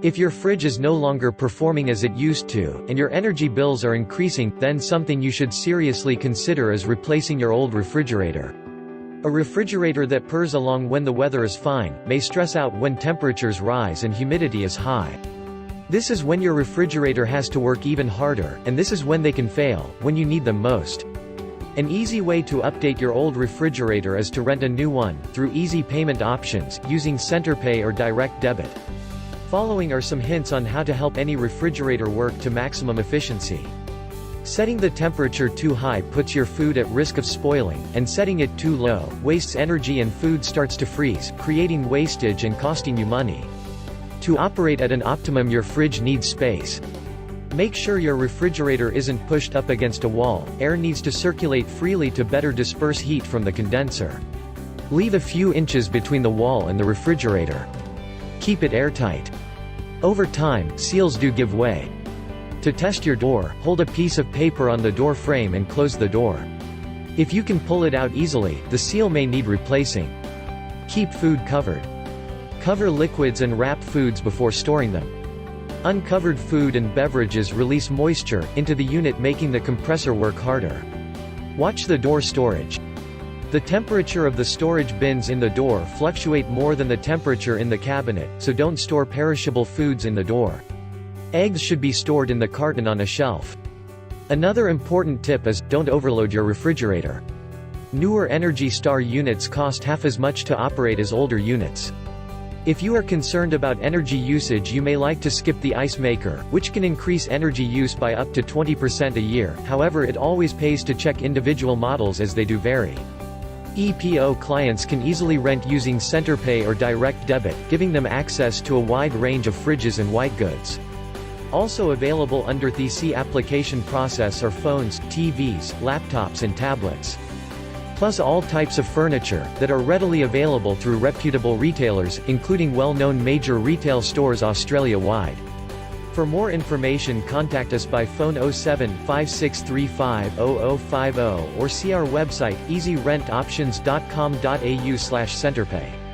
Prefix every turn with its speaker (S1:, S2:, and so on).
S1: If your fridge is no longer performing as it used to, and your energy bills are increasing, then something you should seriously consider is replacing your old refrigerator. A refrigerator that purrs along when the weather is fine, may stress out when temperatures rise and humidity is high. This is when your refrigerator has to work even harder, and this is when they can fail, when you need them most. An easy way to update your old refrigerator is to rent a new one, through easy payment options, using Centrepay or Direct Debit. Following are some hints on how to help any refrigerator work to maximum efficiency. Setting the temperature too high puts your food at risk of spoiling, and setting it too low wastes energy and food starts to freeze, creating wastage and costing you money. To operate at an optimum, your fridge needs space. Make sure your refrigerator isn't pushed up against a wall. Air needs to circulate freely to better disperse heat from the condenser. Leave a few inches between the wall and the refrigerator. Keep it airtight. Over time, seals do give way. To test your door, hold a piece of paper on the door frame and close the door. If you can pull it out easily, the seal may need replacing. Keep food covered. Cover liquids and wrap foods before storing them. Uncovered food and beverages release moisture into the unit, making the compressor work harder. Watch the door storage. The temperature of the storage bins in the door fluctuate more than the temperature in the cabinet, so don't store perishable foods in the door. Eggs should be stored in the carton on a shelf. Another important tip is, don't overload your refrigerator. Newer Energy Star units cost half as much to operate as older units. If you are concerned about energy usage, you may like to skip the ice maker, which can increase energy use by up to 20% a year. However, it always pays to check individual models as they do vary. EPO clients can easily rent using Centrepay or Direct Debit, giving them access to a wide range of fridges and white goods. Also available under the C application process are phones, TVs, laptops and tablets. Plus all types of furniture, that are readily available through reputable retailers, including well-known major retail stores Australia-wide. For more information, contact us by phone 07 5635 0050 or see our website, easyrentoptions.com.au/Centrepay.